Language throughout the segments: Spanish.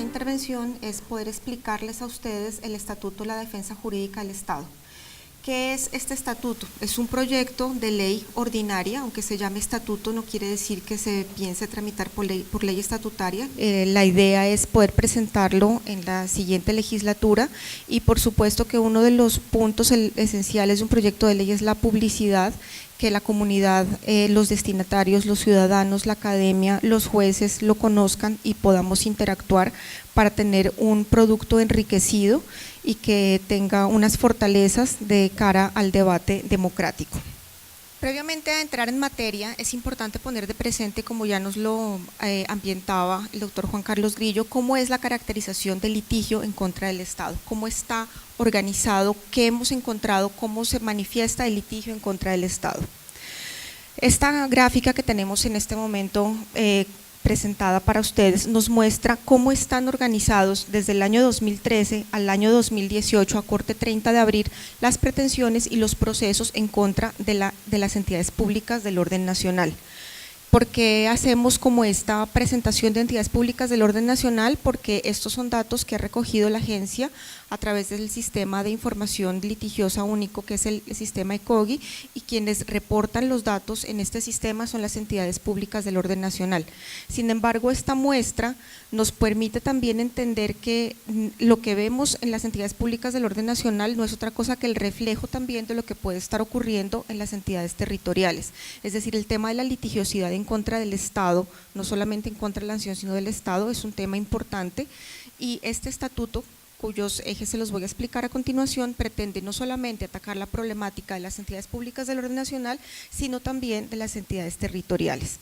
intervención es poder explicarles a ustedes el Estatuto de la Defensa Jurídica del Estado. ¿Qué es este estatuto? Es un proyecto de ley ordinaria, aunque se llame estatuto no quiere decir que se piense tramitar por ley estatutaria. La idea es poder presentarlo en la siguiente legislatura y por supuesto que uno de los puntos esenciales de un proyecto de ley es la publicidad, que la comunidad, los destinatarios, los ciudadanos, la academia, los jueces lo conozcan y podamos interactuar para tener un producto enriquecido y que tenga unas fortalezas de cara al debate democrático. Previamente a entrar en materia, es importante poner de presente, como ya nos lo ambientaba el doctor Juan Carlos Grillo, cómo es la caracterización del litigio en contra del Estado, cómo está organizado, qué hemos encontrado, cómo se manifiesta el litigio en contra del Estado. Esta gráfica que tenemos en este momento presentada para ustedes nos muestra cómo están organizados desde el año 2013 al año 2018 a corte 30 de abril las pretensiones y los procesos en contra de las entidades públicas del orden nacional. ¿Por qué hacemos como esta presentación de entidades públicas del orden nacional? Porque estos son datos que ha recogido la agencia a través del sistema de información litigiosa único que es el sistema ECOGI, y quienes reportan los datos en este sistema son las entidades públicas del orden nacional. Sin embargo, esta muestra nos permite también entender que lo que vemos en las entidades públicas del orden nacional no es otra cosa que el reflejo también de lo que puede estar ocurriendo en las entidades territoriales, es decir, el tema de la litigiosidad en contra del Estado, no solamente en contra de la nación sino del Estado, es un tema importante, y este estatuto, cuyos ejes se los voy a explicar a continuación, pretende no solamente atacar la problemática de las entidades públicas del orden nacional, sino también de las entidades territoriales.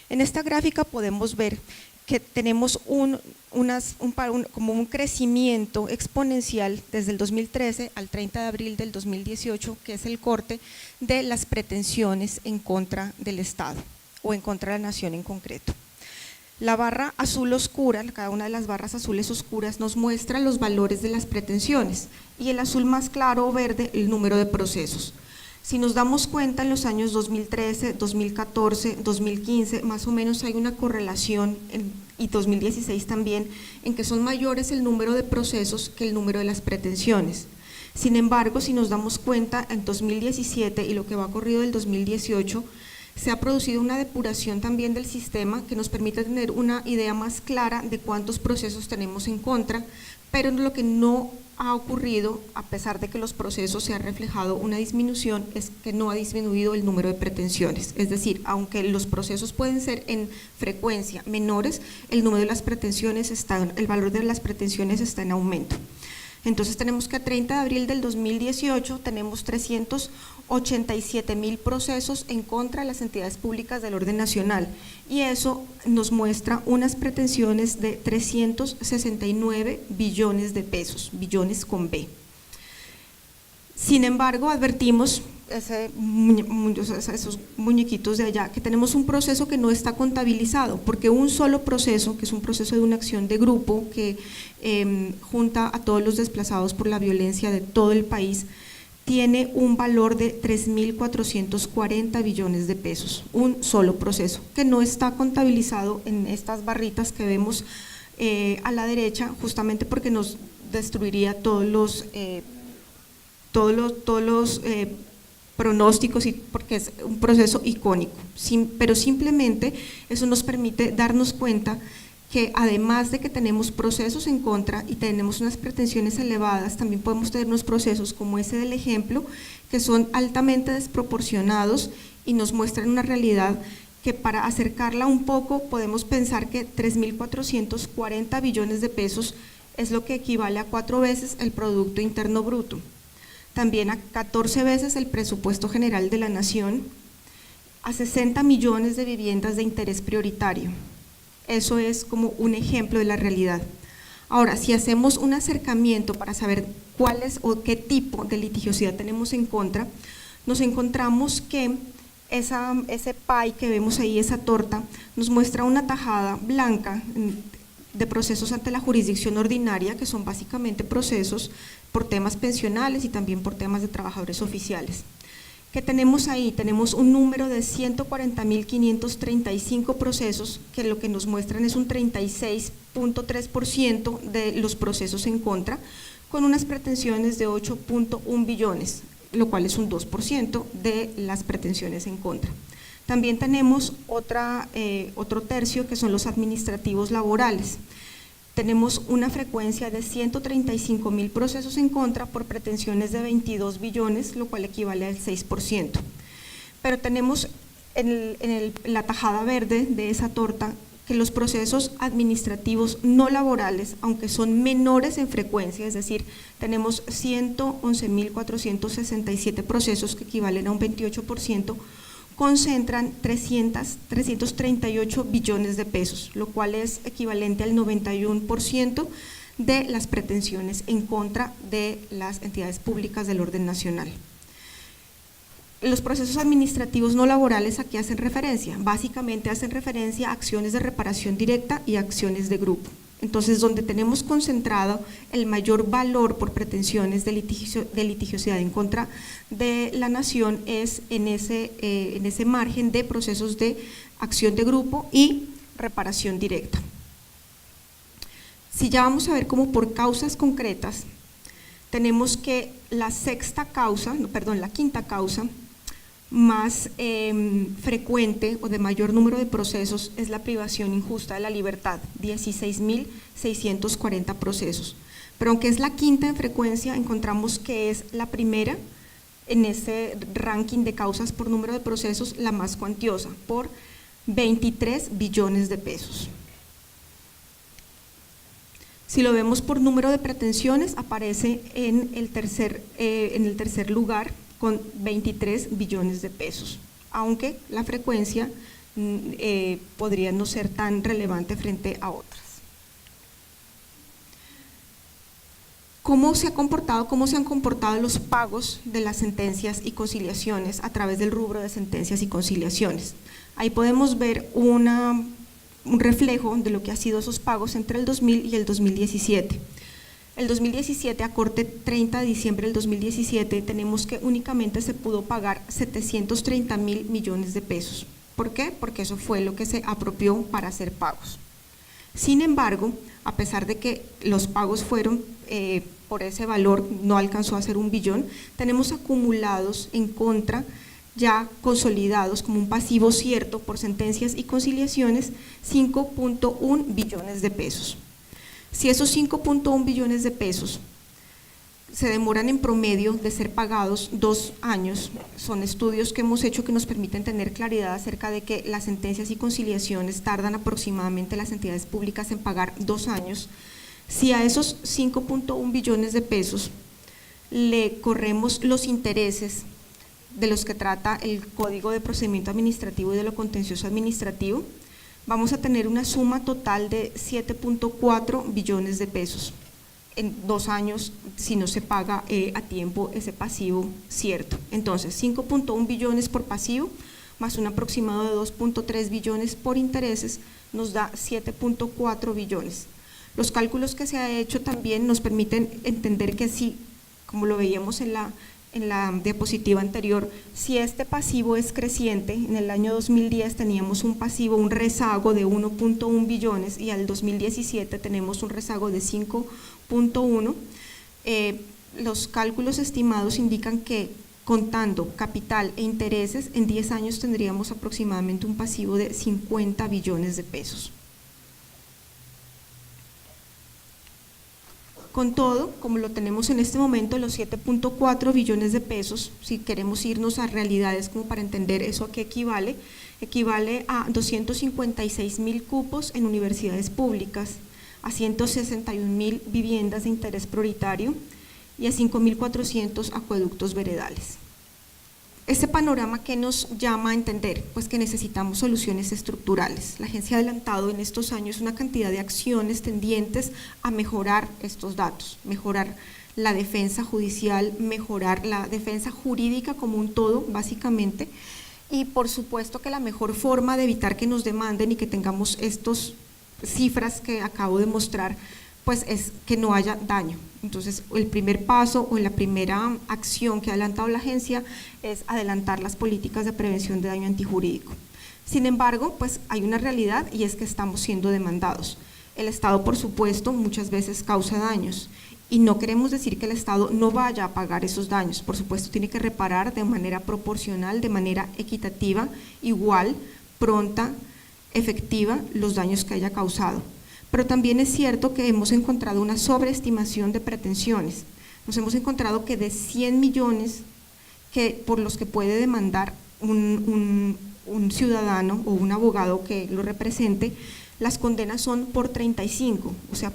En esta gráfica podemos ver que tenemos como un crecimiento exponencial desde el 2013 al 30 de abril del 2018, que es el corte de las pretensiones en contra del Estado o en contra de la nación en concreto. La barra azul oscura, cada una de las barras azules oscuras nos muestra los valores de las pretensiones y el azul más claro o verde el número de procesos. Si nos damos cuenta, en los años 2013, 2014, 2015, más o menos hay una correlación, y 2016 también, en que son mayores el número de procesos que el número de las pretensiones. Sin embargo, si nos damos cuenta, en 2017 y lo que va corrido del 2018, se ha producido una depuración también del sistema que nos permite tener una idea más clara de cuántos procesos tenemos en contra, pero lo que no ha ocurrido, a pesar de que los procesos se ha reflejado una disminución, es que no ha disminuido el número de pretensiones. Es decir, aunque los procesos pueden ser en frecuencia menores, el número de las pretensiones el valor de las pretensiones está en aumento. Entonces tenemos que a 30 de abril del 2018 tenemos 387.000 procesos en contra de las entidades públicas del orden nacional, y eso nos muestra unas pretensiones de 369 billones de pesos, billones con B. Sin embargo, advertimos esos muñequitos de allá, que tenemos un proceso que no está contabilizado, porque un solo proceso, que es un proceso de una acción de grupo que junta a todos los desplazados por la violencia de todo el país, tiene un valor de 3.440 billones de pesos, un solo proceso, que no está contabilizado en estas barritas que vemos a la derecha, justamente porque nos destruiría todos los pronósticos, y porque es un proceso icónico, pero simplemente eso nos permite darnos cuenta que además de que tenemos procesos en contra y tenemos unas pretensiones elevadas, también podemos tener unos procesos como ese del ejemplo, que son altamente desproporcionados y nos muestran una realidad que, para acercarla un poco, podemos pensar que 3.440 billones de pesos es lo que equivale a 4 veces el Producto Interno Bruto, también a 14 veces el presupuesto general de la nación, a 60 millones de viviendas de interés prioritario. Eso es como un ejemplo de la realidad. Ahora, si hacemos un acercamiento para saber cuál es o qué tipo de litigiosidad tenemos en contra, nos encontramos que ese pie que vemos ahí, esa torta, nos muestra una tajada blanca de procesos ante la jurisdicción ordinaria, que son básicamente procesos por temas pensionales y también por temas de trabajadores oficiales. ¿Qué tenemos ahí? Tenemos un número de 140.535 procesos que lo que nos muestran es un 36.3% de los procesos en contra, con unas pretensiones de 8.1 billones, lo cual es un 2% de las pretensiones en contra. También tenemos otro tercio que son los administrativos laborales. Tenemos una frecuencia de 135.000 procesos en contra por pretensiones de 22 billones, lo cual equivale al 6%. Pero tenemos en la tajada verde de esa torta que los procesos administrativos no laborales, aunque son menores en frecuencia, es decir, tenemos 111.467 procesos que equivalen a un 28%, concentran 338 billones de pesos, lo cual es equivalente al 91% de las pretensiones en contra de las entidades públicas del orden nacional. Los procesos administrativos no laborales, ¿a qué hacen referencia? Básicamente hacen referencia a acciones de reparación directa y acciones de grupo. Entonces, donde tenemos concentrado el mayor valor por pretensiones de litigiosidad en contra de la nación es en ese margen de procesos de acción de grupo y reparación directa. Si ya vamos a ver como por causas concretas, tenemos que la quinta causa más frecuente o de mayor número de procesos es la privación injusta de la libertad, 16.640 procesos. Pero aunque es la quinta en frecuencia, encontramos que es la primera en ese ranking de causas por número de procesos, la más cuantiosa, por 23 billones de pesos. Si lo vemos por número de pretensiones, aparece en el tercer lugar, con 23 billones de pesos, aunque la frecuencia podría no ser tan relevante frente a otras. ¿Cómo se han comportado los pagos de las sentencias y conciliaciones a través del rubro de sentencias y conciliaciones? Ahí podemos ver un reflejo de lo que han sido esos pagos entre el 2000 y el 2017. El 2017, a corte 30 de diciembre del 2017, tenemos que únicamente se pudo pagar 730.000 millones de pesos. ¿Por qué? Porque eso fue lo que se apropió para hacer pagos. Sin embargo, a pesar de que los pagos fueron por ese valor, no alcanzó a ser 1 billón, tenemos acumulados en contra, ya consolidados como un pasivo cierto por sentencias y conciliaciones, 5.1 billones de pesos. Si esos 5.1 billones de pesos se demoran en promedio de ser pagados 2 años, son estudios que hemos hecho que nos permiten tener claridad acerca de que las sentencias y conciliaciones tardan aproximadamente las entidades públicas en pagar 2 años, si a esos 5.1 billones de pesos le corremos los intereses de los que trata el Código de Procedimiento Administrativo y de lo Contencioso Administrativo, vamos a tener una suma total de 7.4 billones de pesos en 2 años si no se paga a tiempo ese pasivo cierto. Entonces, 5.1 billones por pasivo más un aproximado de 2.3 billones por intereses nos da 7.4 billones. Los cálculos que se ha hecho también nos permiten entender que sí, como lo veíamos en la diapositiva anterior, si este pasivo es creciente, en el año 2010 teníamos un rezago de 1.1 billones y al 2017 tenemos un rezago de 5.1, los cálculos estimados indican que contando capital e intereses, en 10 años tendríamos aproximadamente un pasivo de 50 billones de pesos. Con todo, como lo tenemos en este momento, los 7.4 billones de pesos, si queremos irnos a realidades como para entender eso a qué equivale a 256.000 cupos en universidades públicas, a 161.000 viviendas de interés prioritario y a 5.400 acueductos veredales. Este panorama, ¿qué nos llama a entender? Pues que necesitamos soluciones estructurales. La agencia ha adelantado en estos años una cantidad de acciones tendientes a mejorar estos datos, mejorar la defensa judicial, mejorar la defensa jurídica como un todo, básicamente, y por supuesto que la mejor forma de evitar que nos demanden y que tengamos estas cifras que acabo de mostrar pues es que no haya daño. Entonces, el primer paso o la primera acción que ha adelantado la agencia es adelantar las políticas de prevención de daño antijurídico. Sin embargo, pues hay una realidad y es que estamos siendo demandados. El Estado, por supuesto, muchas veces causa daños y no queremos decir que el Estado no vaya a pagar esos daños. Por supuesto, tiene que reparar de manera proporcional, de manera equitativa, igual, pronta, efectiva, los daños que haya causado. Pero también es cierto que hemos encontrado una sobreestimación de pretensiones. Nos hemos encontrado que de 100 millones por los que puede demandar un ciudadano o un abogado que lo represente, las condenas son por 35, o sea,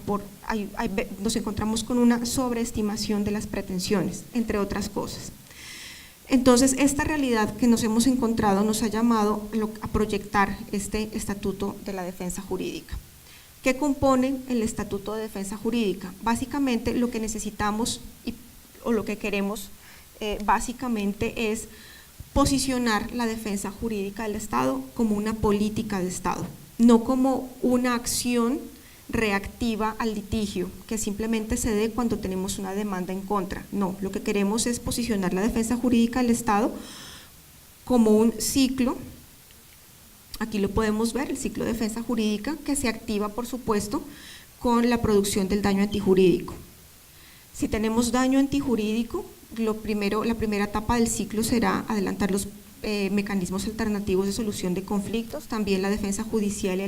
nos encontramos con una sobreestimación de las pretensiones, entre otras cosas. Entonces, esta realidad que nos hemos encontrado nos ha llamado a proyectar este Estatuto de la Defensa Jurídica. ¿Qué compone el Estatuto de Defensa Jurídica? Básicamente lo que necesitamos o lo que queremos básicamente es posicionar la defensa jurídica del Estado como una política de Estado, no como una acción reactiva al litigio que simplemente se dé cuando tenemos una demanda en contra. No, lo que queremos es posicionar la defensa jurídica del Estado como un ciclo. Aquí lo podemos ver, el ciclo de defensa jurídica, que se activa, por supuesto, con la producción del daño antijurídico. Si tenemos daño antijurídico, la primera etapa del ciclo será adelantar los mecanismos alternativos de solución de conflictos, también la defensa judicial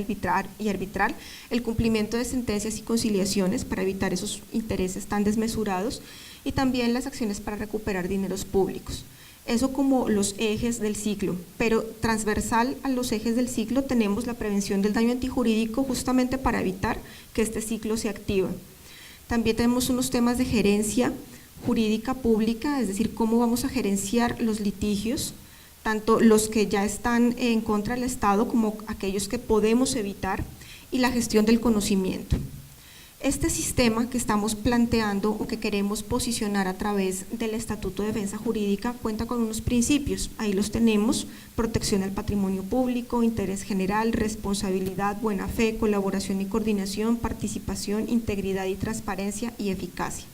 y arbitral, el cumplimiento de sentencias y conciliaciones para evitar esos intereses tan desmesurados y también las acciones para recuperar dineros públicos. Eso como los ejes del ciclo, pero transversal a los ejes del ciclo tenemos la prevención del daño antijurídico justamente para evitar que este ciclo se active. También tenemos unos temas de gerencia jurídica pública, es decir, cómo vamos a gerenciar los litigios, tanto los que ya están en contra del Estado como aquellos que podemos evitar, y la gestión del conocimiento. Este sistema que estamos planteando o que queremos posicionar a través del Estatuto de Defensa Jurídica cuenta con unos principios, ahí los tenemos: protección al patrimonio público, interés general, responsabilidad, buena fe, colaboración y coordinación, participación, integridad y transparencia y eficacia.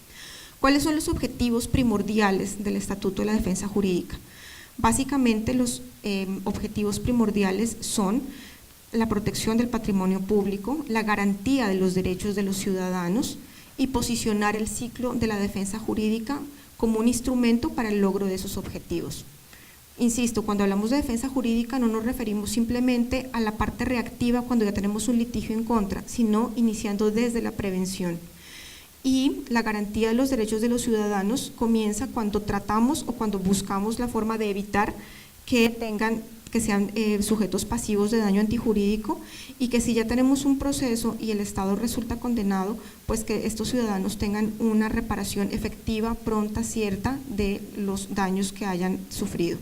¿Cuáles son los objetivos primordiales del Estatuto de la Defensa Jurídica? Básicamente los objetivos primordiales son la protección del patrimonio público, la garantía de los derechos de los ciudadanos y posicionar el ciclo de la defensa jurídica como un instrumento para el logro de esos objetivos. Insisto, cuando hablamos de defensa jurídica no nos referimos simplemente a la parte reactiva cuando ya tenemos un litigio en contra, sino iniciando desde la prevención. Y la garantía de los derechos de los ciudadanos comienza cuando tratamos o cuando buscamos la forma de evitar que sean sujetos pasivos de daño antijurídico, y que si ya tenemos un proceso y el Estado resulta condenado, pues que estos ciudadanos tengan una reparación efectiva, pronta, cierta de los daños que hayan sufrido.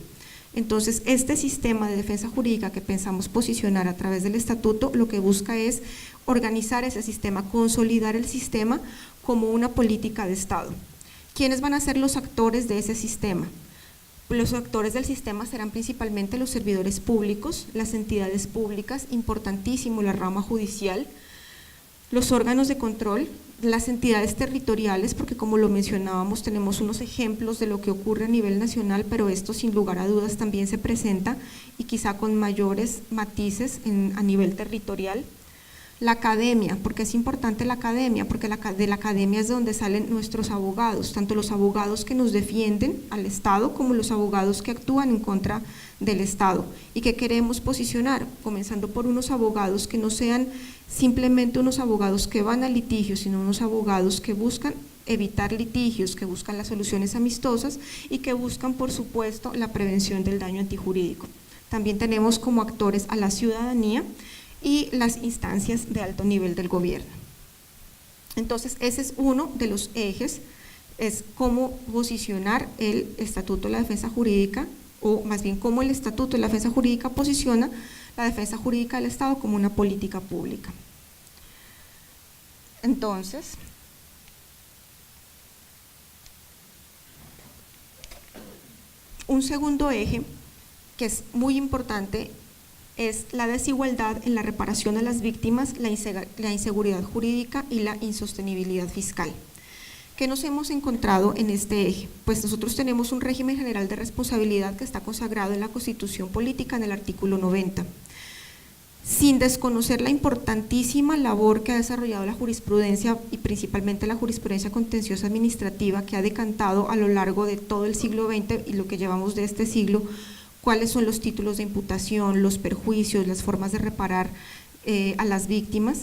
Entonces, este sistema de defensa jurídica que pensamos posicionar a través del Estatuto, lo que busca es organizar ese sistema, consolidar el sistema como una política de Estado. ¿Quiénes van a ser los actores de ese sistema? Los actores del sistema serán principalmente los servidores públicos, las entidades públicas, importantísimo la rama judicial, los órganos de control, las entidades territoriales, porque como lo mencionábamos tenemos unos ejemplos de lo que ocurre a nivel nacional, pero esto sin lugar a dudas también se presenta y quizá con mayores matices a nivel territorial. La academia, porque es importante la academia, porque de la academia es de donde salen nuestros abogados, tanto los abogados que nos defienden al Estado como los abogados que actúan en contra del Estado y que queremos posicionar, comenzando por unos abogados que no sean simplemente unos abogados que van al litigio, sino unos abogados que buscan evitar litigios, que buscan las soluciones amistosas y que buscan, por supuesto, la prevención del daño antijurídico. También tenemos como actores a la ciudadanía y las instancias de alto nivel del gobierno. Entonces, ese es uno de los ejes, es cómo posicionar el Estatuto de la Defensa Jurídica, o más bien cómo el Estatuto de la Defensa Jurídica posiciona la defensa jurídica del Estado como una política pública. Entonces, un segundo eje que es muy importante es la desigualdad en la reparación a las víctimas, la inseguridad jurídica y la insostenibilidad fiscal. ¿Qué nos hemos encontrado en este eje? Pues nosotros tenemos un régimen general de responsabilidad que está consagrado en la Constitución Política en el artículo 90. Sin desconocer la importantísima labor que ha desarrollado la jurisprudencia y principalmente la jurisprudencia contenciosa administrativa que ha decantado a lo largo de todo el siglo XX y lo que llevamos de este siglo, cuáles son los títulos de imputación, los perjuicios, las formas de reparar a las víctimas,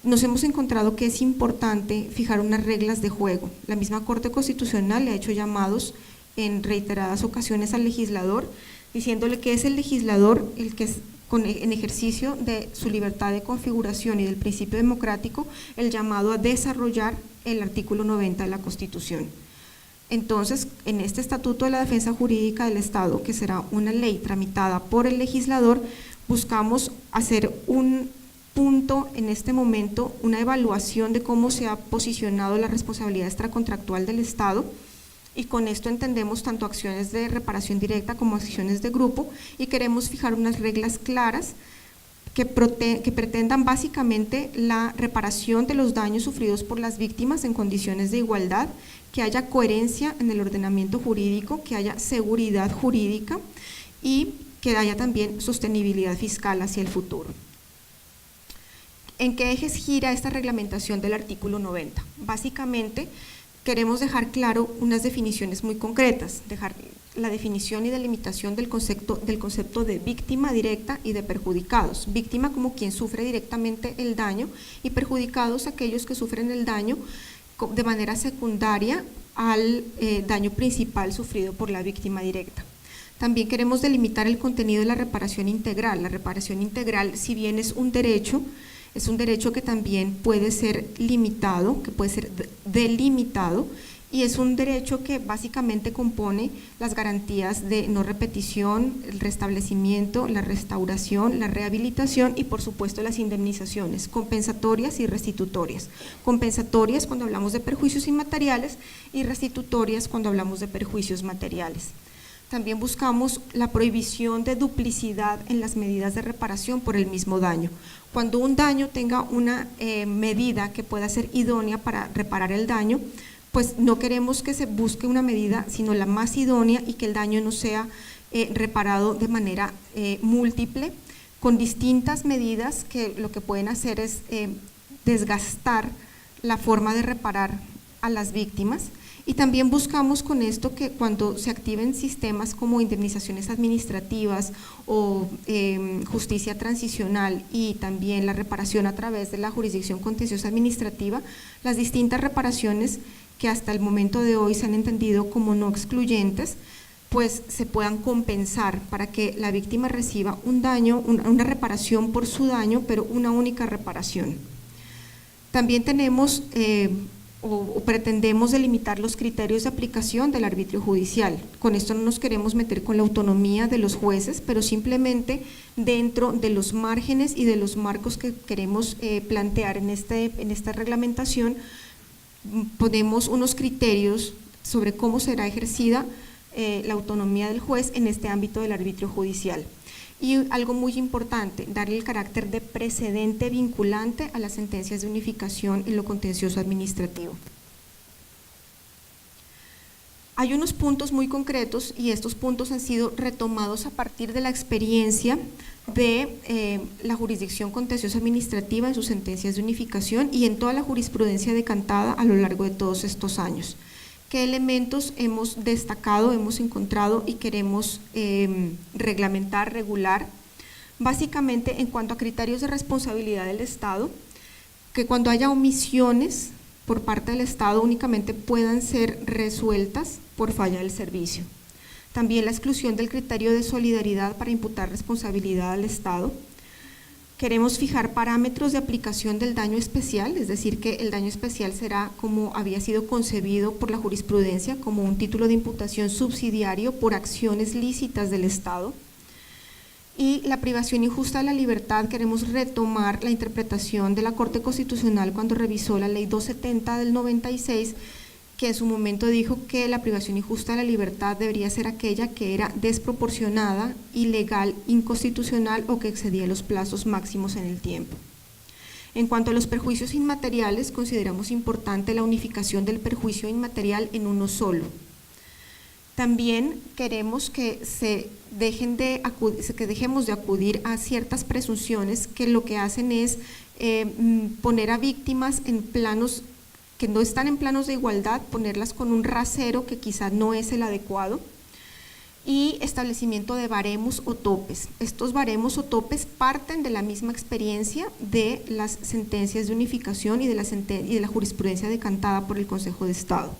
nos hemos encontrado que es importante fijar unas reglas de juego. La misma Corte Constitucional le ha hecho llamados en reiteradas ocasiones al legislador, diciéndole que es el legislador el que es en ejercicio de su libertad de configuración y del principio democrático, el llamado a desarrollar el artículo 90 de la Constitución. Entonces, en este Estatuto de la Defensa Jurídica del Estado, que será una ley tramitada por el legislador, buscamos hacer un punto en este momento, una evaluación de cómo se ha posicionado la responsabilidad extracontractual del Estado, y con esto entendemos tanto acciones de reparación directa como acciones de grupo, y queremos fijar unas reglas claras que pretendan básicamente la reparación de los daños sufridos por las víctimas en condiciones de igualdad, que haya coherencia en el ordenamiento jurídico, que haya seguridad jurídica y que haya también sostenibilidad fiscal hacia el futuro. ¿En qué ejes gira esta reglamentación del artículo 90? Básicamente, queremos dejar claro unas definiciones muy concretas, dejar la definición y delimitación del concepto de víctima directa y de perjudicados. Víctima como quien sufre directamente el daño y perjudicados aquellos que sufren el daño de manera secundaria al daño principal sufrido por la víctima directa. También queremos delimitar el contenido de la reparación integral. La reparación integral, si bien es un derecho que también puede ser limitado, que puede ser delimitado, y es un derecho que básicamente compone las garantías de no repetición, el restablecimiento, la restauración, la rehabilitación y por supuesto las indemnizaciones compensatorias y restitutorias. Compensatorias cuando hablamos de perjuicios inmateriales y restitutorias cuando hablamos de perjuicios materiales. También buscamos la prohibición de duplicidad en las medidas de reparación por el mismo daño. Cuando un daño tenga una medida que pueda ser idónea para reparar el daño, pues no queremos que se busque una medida, sino la más idónea y que el daño no sea reparado de manera múltiple, con distintas medidas que lo que pueden hacer es desgastar la forma de reparar a las víctimas. Y también buscamos con esto que cuando se activen sistemas como indemnizaciones administrativas o justicia transicional y también la reparación a través de la jurisdicción contenciosa administrativa, las distintas reparaciones que hasta el momento de hoy se han entendido como no excluyentes, pues se puedan compensar para que la víctima reciba un daño, una reparación por su daño, pero una única reparación. También tenemos o pretendemos delimitar los criterios de aplicación del arbitrio judicial. Con esto no nos queremos meter con la autonomía de los jueces, pero simplemente dentro de los márgenes y de los marcos que queremos plantear en esta reglamentación, ponemos unos criterios sobre cómo será ejercida la autonomía del juez en este ámbito del arbitrio judicial. Y algo muy importante, darle el carácter de precedente vinculante a las sentencias de unificación en lo contencioso administrativo. Hay unos puntos muy concretos y estos puntos han sido retomados a partir de la experiencia de la jurisdicción contenciosa administrativa en sus sentencias de unificación y en toda la jurisprudencia decantada a lo largo de todos estos años. ¿Qué elementos hemos destacado, hemos encontrado y queremos reglamentar, regular? Básicamente, en cuanto a criterios de responsabilidad del Estado, que cuando haya omisiones por parte del Estado únicamente puedan ser resueltas por falla del servicio. También la exclusión del criterio de solidaridad para imputar responsabilidad al Estado. Queremos fijar parámetros de aplicación del daño especial, es decir, que el daño especial será como había sido concebido por la jurisprudencia, como un título de imputación subsidiario por acciones lícitas del Estado. Y la privación injusta de la libertad, queremos retomar la interpretación de la Corte Constitucional cuando revisó la Ley 270 del 96, que en su momento dijo que la privación injusta de la libertad debería ser aquella que era desproporcionada, ilegal, inconstitucional o que excedía los plazos máximos en el tiempo. En cuanto a los perjuicios inmateriales, consideramos importante la unificación del perjuicio inmaterial en uno solo. También queremos que dejemos de acudir a ciertas presunciones que lo que hacen es poner a víctimas en planos que no están en planos de igualdad, ponerlas con un rasero que quizá no es el adecuado, y establecimiento de baremos o topes. Estos baremos o topes parten de la misma experiencia de las sentencias de unificación y de la jurisprudencia decantada por el Consejo de Estado.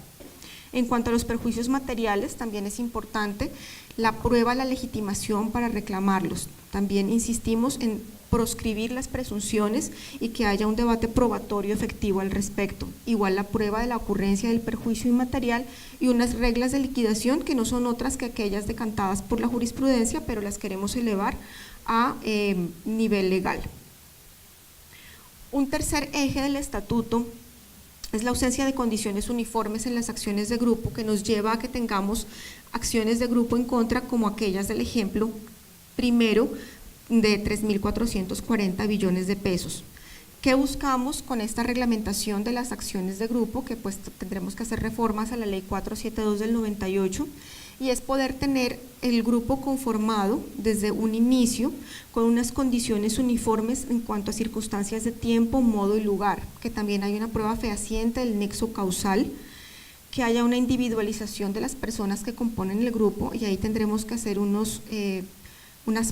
En cuanto a los perjuicios materiales, también es importante la prueba, la legitimación para reclamarlos. También insistimos en proscribir las presunciones y que haya un debate probatorio efectivo al respecto. Igual la prueba de la ocurrencia del perjuicio inmaterial y unas reglas de liquidación que no son otras que aquellas decantadas por la jurisprudencia, pero las queremos elevar a nivel legal. Un tercer eje del estatuto es la ausencia de condiciones uniformes en las acciones de grupo, que nos lleva a que tengamos acciones de grupo en contra como aquellas del ejemplo primero de 3.440 billones de pesos. ¿Qué buscamos con esta reglamentación de las acciones de grupo? Que pues tendremos que hacer reformas a la ley 472 del 98, y es poder tener el grupo conformado desde un inicio con unas condiciones uniformes en cuanto a circunstancias de tiempo, modo y lugar, que también hay una prueba fehaciente del nexo causal, que haya una individualización de las personas que componen el grupo, y ahí tendremos que hacer unas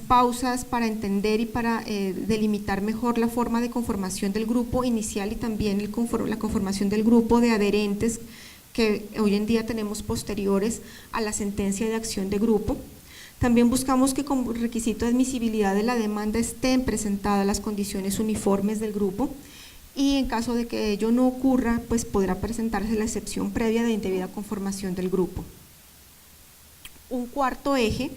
pausas para entender y para delimitar mejor la forma de conformación del grupo inicial y también la conformación del grupo de adherentes que hoy en día tenemos posteriores a la sentencia de acción de grupo. También buscamos que como requisito de admisibilidad de la demanda estén presentadas las condiciones uniformes del grupo, y en caso de que ello no ocurra, pues podrá presentarse la excepción previa de indebida conformación del grupo. Un cuarto eje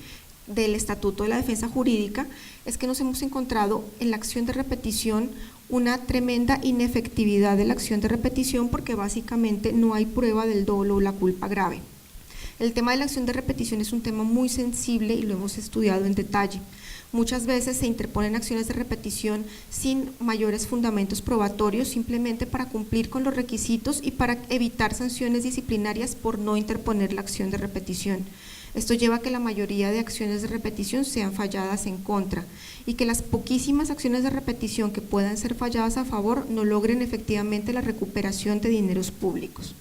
del Estatuto de la Defensa Jurídica es que nos hemos encontrado en la acción de repetición una tremenda inefectividad de la acción de repetición, porque básicamente no hay prueba del dolo o la culpa grave. El tema de la acción de repetición es un tema muy sensible y lo hemos estudiado en detalle. Muchas veces se interponen acciones de repetición sin mayores fundamentos probatorios, simplemente para cumplir con los requisitos y para evitar sanciones disciplinarias por no interponer la acción de repetición. Esto lleva a que la mayoría de acciones de repetición sean falladas en contra, y que las poquísimas acciones de repetición que puedan ser falladas a favor no logren efectivamente la recuperación de dineros públicos.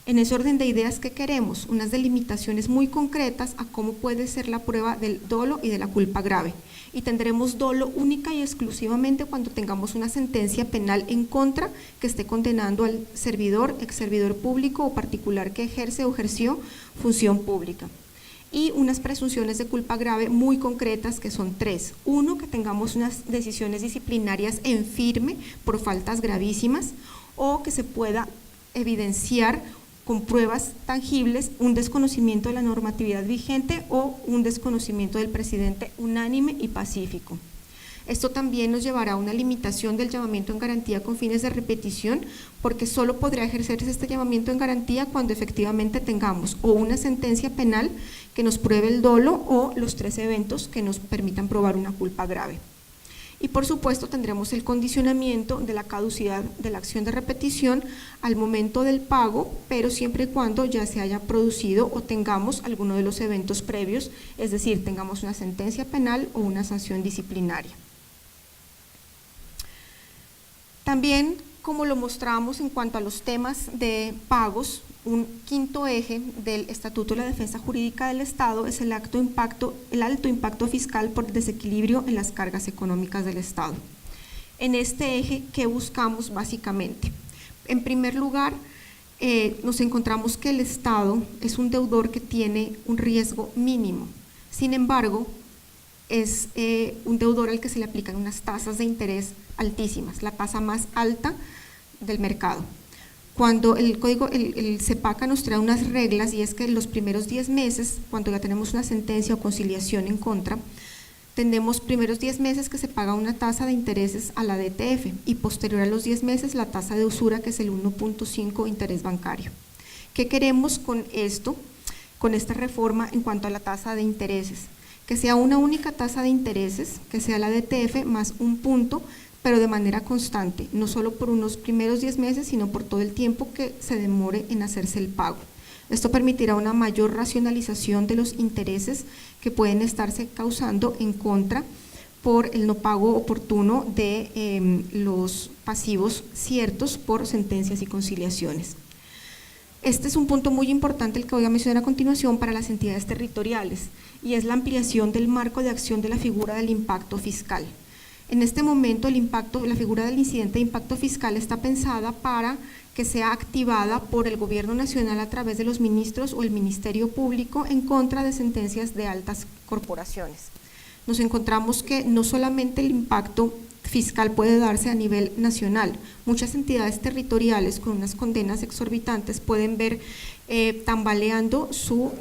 En ese orden de ideas, ¿qué queremos? Unas delimitaciones muy concretas a cómo puede ser la prueba del dolo y de la culpa grave, y tendremos dolo única y exclusivamente cuando tengamos una sentencia penal en contra que esté condenando al servidor, ex servidor público o particular que ejerce o ejerció función pública. Y unas presunciones de culpa grave muy concretas, que son tres. Uno, que tengamos unas decisiones disciplinarias en firme por faltas gravísimas, o que se pueda evidenciar con pruebas tangibles un desconocimiento de la normatividad vigente o un desconocimiento del presidente unánime y pacífico. Esto también nos llevará a una limitación del llamamiento en garantía con fines de repetición, porque solo podrá ejercerse este llamamiento en garantía cuando efectivamente tengamos o una sentencia penal que nos pruebe el dolo o los tres eventos que nos permitan probar una culpa grave. Y por supuesto tendremos el condicionamiento de la caducidad de la acción de repetición al momento del pago, pero siempre y cuando ya se haya producido o tengamos alguno de los eventos previos, es decir, tengamos una sentencia penal o una sanción disciplinaria. También, como lo mostramos en cuanto a los temas de pagos, un quinto eje del Estatuto de la Defensa Jurídica del Estado es el alto impacto fiscal por desequilibrio en las cargas económicas del Estado. En este eje, ¿qué buscamos básicamente? En primer lugar, nos encontramos que el Estado es un deudor que tiene un riesgo mínimo. Sin embargo, es un deudor al que se le aplican unas tasas de interés altísimas, la tasa más alta del mercado. Cuando el CEPACA nos trae unas reglas, y es que en los primeros 10 meses, cuando ya tenemos una sentencia o conciliación en contra, tenemos primeros 10 meses que se paga una tasa de intereses a la DTF, y posterior a los 10 meses la tasa de usura, que es el 1.5 interés bancario. ¿Qué queremos con esto, con esta reforma en cuanto a la tasa de intereses? Que sea una única tasa de intereses, que sea la DTF más un punto, pero de manera constante, no solo por unos primeros 10 meses, sino por todo el tiempo que se demore en hacerse el pago. Esto permitirá una mayor racionalización de los intereses que pueden estarse causando en contra por el no pago oportuno de los pasivos ciertos por sentencias y conciliaciones. Este es un punto muy importante el que voy a mencionar a continuación para las entidades territoriales, y es la ampliación del marco de acción de la figura del impacto fiscal. En este momento la figura del incidente de impacto fiscal está pensada para que sea activada por el Gobierno Nacional a través de los ministros o el Ministerio Público en contra de sentencias de altas corporaciones. Nos encontramos que no solamente el impacto fiscal puede darse a nivel nacional, muchas entidades territoriales con unas condenas exorbitantes pueden ver tambaleando su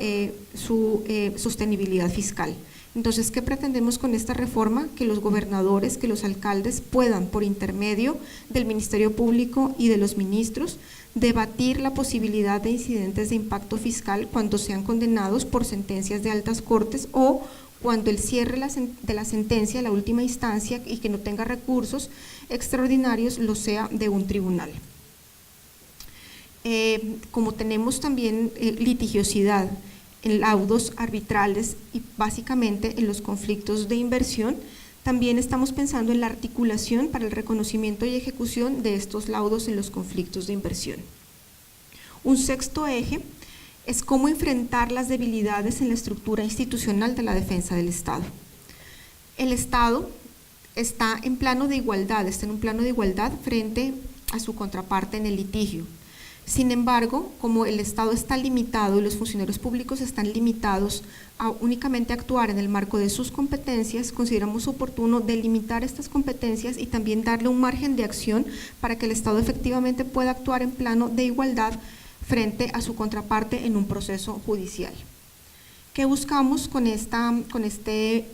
sostenibilidad fiscal. Entonces, ¿qué pretendemos con esta reforma? Que los gobernadores, que los alcaldes puedan, por intermedio del Ministerio Público y de los ministros, debatir la posibilidad de incidentes de impacto fiscal cuando sean condenados por sentencias de altas cortes o cuando el cierre de la sentencia, la última instancia, y que no tenga recursos extraordinarios, lo sea de un tribunal. Como tenemos también litigiosidad en laudos arbitrales y básicamente en los conflictos de inversión, también estamos pensando en la articulación para el reconocimiento y ejecución de estos laudos en los conflictos de inversión. Un sexto eje es cómo enfrentar las debilidades en la estructura institucional de la defensa del Estado. El Estado está en un plano de igualdad frente a su contraparte en el litigio. Sin embargo, como el Estado está limitado y los funcionarios públicos están limitados a únicamente actuar en el marco de sus competencias, consideramos oportuno delimitar estas competencias y también darle un margen de acción para que el Estado efectivamente pueda actuar en plano de igualdad frente a su contraparte en un proceso judicial. ¿Qué buscamos con este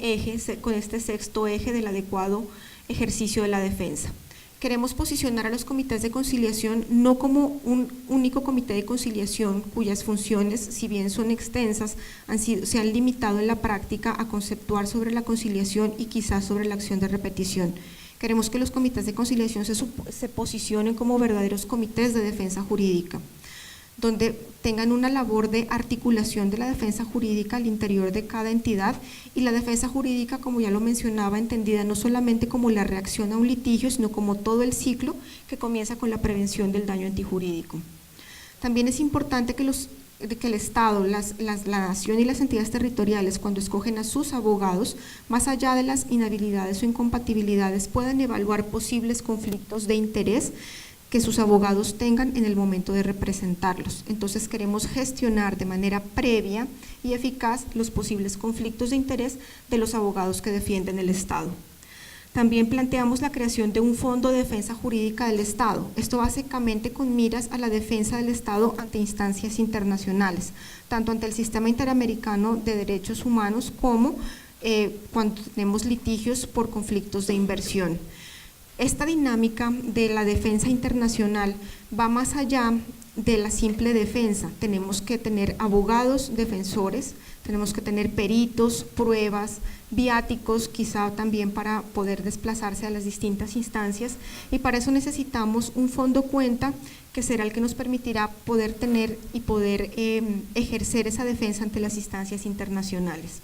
sexto eje del adecuado ejercicio de la defensa? Queremos posicionar a los comités de conciliación no como un único comité de conciliación cuyas funciones, si bien son extensas, se han limitado en la práctica a conceptuar sobre la conciliación y quizás sobre la acción de repetición. Queremos que los comités de conciliación se posicionen como verdaderos comités de defensa jurídica, donde tengan una labor de articulación de la defensa jurídica al interior de cada entidad, y la defensa jurídica, como ya lo mencionaba, entendida no solamente como la reacción a un litigio, sino como todo el ciclo que comienza con la prevención del daño antijurídico. También es importante que el Estado, la nación y las entidades territoriales, cuando escogen a sus abogados, más allá de las inhabilidades o incompatibilidades, puedan evaluar posibles conflictos de interés que sus abogados tengan en el momento de representarlos. Entonces queremos gestionar de manera previa y eficaz los posibles conflictos de interés de los abogados que defienden el Estado. También planteamos la creación de un fondo de defensa jurídica del Estado, esto básicamente con miras a la defensa del Estado ante instancias internacionales, tanto ante el Sistema Interamericano de Derechos Humanos como cuando tenemos litigios por conflictos de inversión. Esta dinámica de la defensa internacional va más allá de la simple defensa. Tenemos que tener abogados defensores, tenemos que tener peritos, pruebas, viáticos, quizá también para poder desplazarse a las distintas instancias, y para eso necesitamos un fondo cuenta que será el que nos permitirá poder tener y poder ejercer esa defensa ante las instancias internacionales.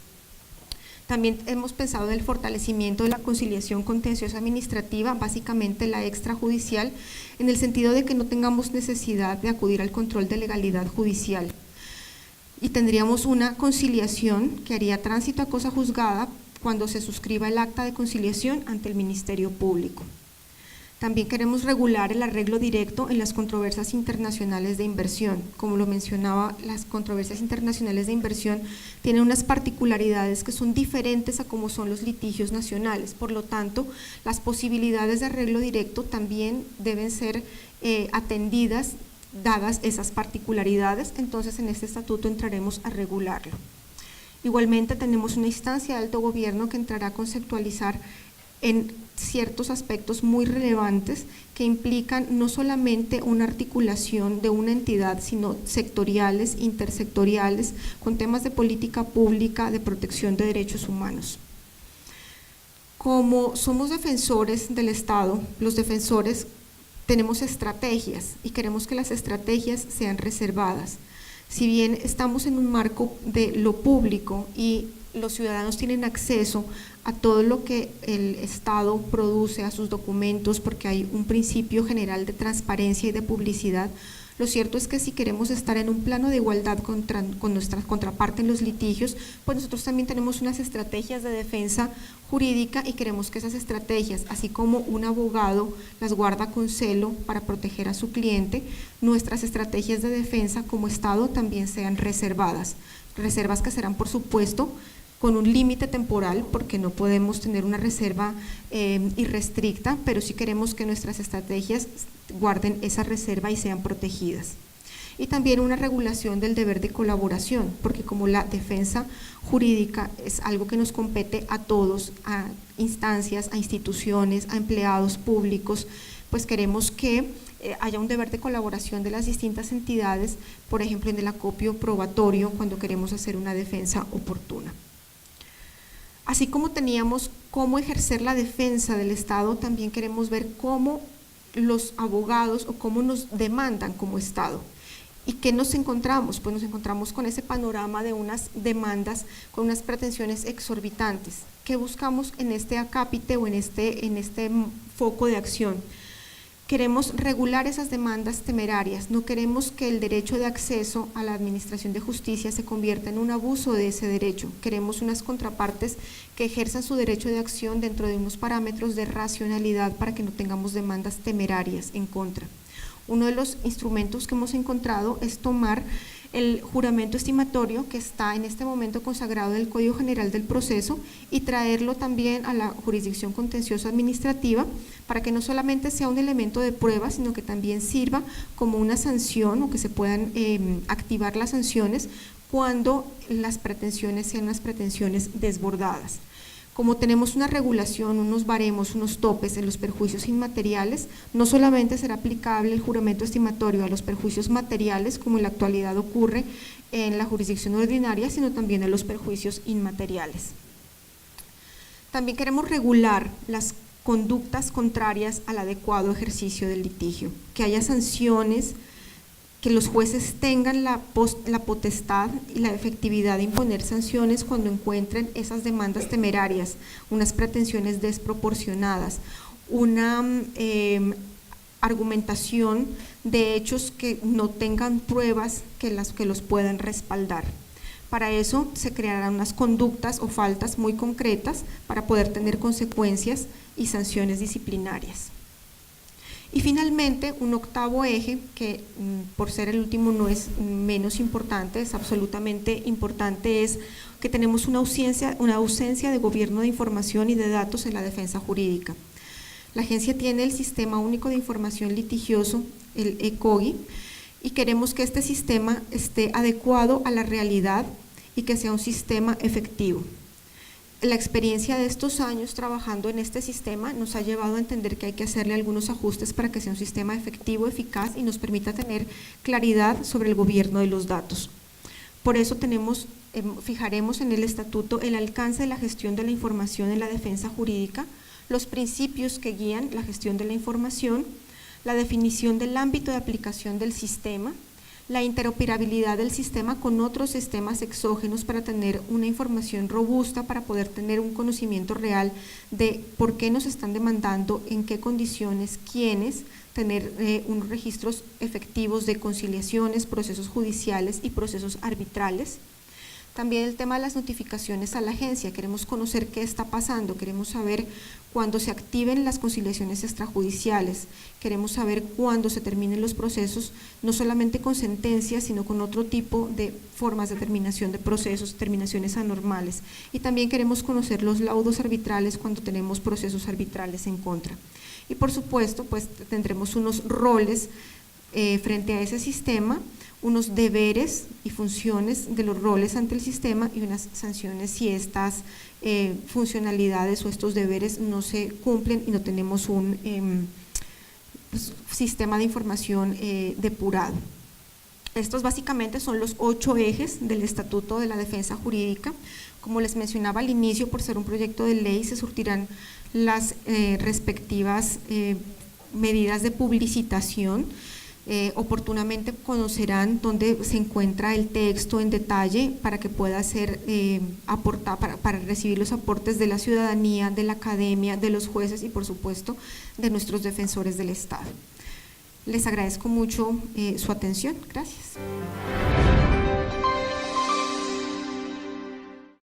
También hemos pensado en el fortalecimiento de la conciliación contenciosa administrativa, básicamente la extrajudicial, en el sentido de que no tengamos necesidad de acudir al control de legalidad judicial. Y tendríamos una conciliación que haría tránsito a cosa juzgada cuando se suscriba el acta de conciliación ante el Ministerio Público. También queremos regular el arreglo directo en las controversias internacionales de inversión. Como lo mencionaba, las controversias internacionales de inversión tienen unas particularidades que son diferentes a cómo son los litigios nacionales. Por lo tanto, las posibilidades de arreglo directo también deben ser atendidas, dadas esas particularidades. Entonces, en este estatuto entraremos a regularlo. Igualmente, tenemos una instancia de alto gobierno que entrará a conceptualizar en ciertos aspectos muy relevantes que implican no solamente una articulación de una entidad, sino sectoriales, intersectoriales, con temas de política pública, de protección de derechos humanos. Como somos defensores del Estado, los defensores tenemos estrategias y queremos que las estrategias sean reservadas. Si bien estamos en un marco de lo público y los ciudadanos tienen acceso a todo lo que el Estado produce, a sus documentos, porque hay un principio general de transparencia y de publicidad, lo cierto es que si queremos estar en un plano de igualdad con nuestra contraparte en los litigios, pues nosotros también tenemos unas estrategias de defensa jurídica y queremos que esas estrategias, así como un abogado las guarda con celo para proteger a su cliente, nuestras estrategias de defensa como Estado también sean reservadas. Reservas que serán, por supuesto, con un límite temporal, porque no podemos tener una reserva irrestricta, pero sí queremos que nuestras estrategias guarden esa reserva y sean protegidas. Y también una regulación del deber de colaboración, porque como la defensa jurídica es algo que nos compete a todos, a instancias, a instituciones, a empleados públicos, pues queremos que haya un deber de colaboración de las distintas entidades, por ejemplo en el acopio probatorio, cuando queremos hacer una defensa oportuna. Así como teníamos cómo ejercer la defensa del Estado, también queremos ver cómo los abogados o cómo nos demandan como Estado. ¿Y qué nos encontramos? Pues nos encontramos con ese panorama de unas demandas con unas pretensiones exorbitantes. ¿Qué buscamos en este acápite o en este foco de acción? Queremos regular esas demandas temerarias, no queremos que el derecho de acceso a la administración de justicia se convierta en un abuso de ese derecho, queremos unas contrapartes que ejerzan su derecho de acción dentro de unos parámetros de racionalidad para que no tengamos demandas temerarias en contra. Uno de los instrumentos que hemos encontrado es tomar el juramento estimatorio que está en este momento consagrado en el Código General del Proceso y traerlo también a la jurisdicción contenciosa administrativa para que no solamente sea un elemento de prueba, sino que también sirva como una sanción o que se puedan activar las sanciones cuando las pretensiones sean unas pretensiones desbordadas. Como tenemos una regulación, unos baremos, unos topes en los perjuicios inmateriales, no solamente será aplicable el juramento estimatorio a los perjuicios materiales, como en la actualidad ocurre en la jurisdicción ordinaria, sino también a los perjuicios inmateriales. También queremos regular las conductas contrarias al adecuado ejercicio del litigio, que haya sanciones, que los jueces tengan la potestad y la efectividad de imponer sanciones cuando encuentren esas demandas temerarias, unas pretensiones desproporcionadas, una argumentación de hechos que no tengan pruebas que los puedan respaldar. Para eso se crearán unas conductas o faltas muy concretas para poder tener consecuencias y sanciones disciplinarias. Y finalmente, un octavo eje, que por ser el último no es menos importante, es absolutamente importante, es que tenemos una ausencia de gobierno de información y de datos en la defensa jurídica. La agencia tiene el Sistema Único de Información Litigioso, el ECOGI, y queremos que este sistema esté adecuado a la realidad y que sea un sistema efectivo. La experiencia de estos años trabajando en este sistema nos ha llevado a entender que hay que hacerle algunos ajustes para que sea un sistema efectivo, eficaz y nos permita tener claridad sobre el gobierno de los datos. Por eso fijaremos en el estatuto el alcance de la gestión de la información en la defensa jurídica, los principios que guían la gestión de la información, la definición del ámbito de aplicación del sistema, la interoperabilidad del sistema con otros sistemas exógenos para tener una información robusta, para poder tener un conocimiento real de por qué nos están demandando, en qué condiciones, quiénes, tener unos registros efectivos de conciliaciones, procesos judiciales y procesos arbitrales. También el tema de las notificaciones a la agencia, queremos conocer qué está pasando, queremos saber cuándo se activen las conciliaciones extrajudiciales, queremos saber cuándo se terminen los procesos, no solamente con sentencias, sino con otro tipo de formas de terminación de procesos, terminaciones anormales. Y también queremos conocer los laudos arbitrales cuando tenemos procesos arbitrales en contra. Y por supuesto, pues tendremos unos roles frente a ese sistema, unos deberes y funciones de los roles ante el sistema y unas sanciones si estas funcionalidades o estos deberes no se cumplen y no tenemos un sistema de información depurado. Estos básicamente son los 8 ejes del Estatuto de la Defensa Jurídica. Como les mencionaba al inicio, por ser un proyecto de ley, se surtirán las respectivas medidas de publicitación. Oportunamente conocerán dónde se encuentra el texto en detalle para que pueda ser aportado, para recibir los aportes de la ciudadanía, de la academia, de los jueces y por supuesto de nuestros defensores del Estado. Les agradezco mucho su atención. Gracias.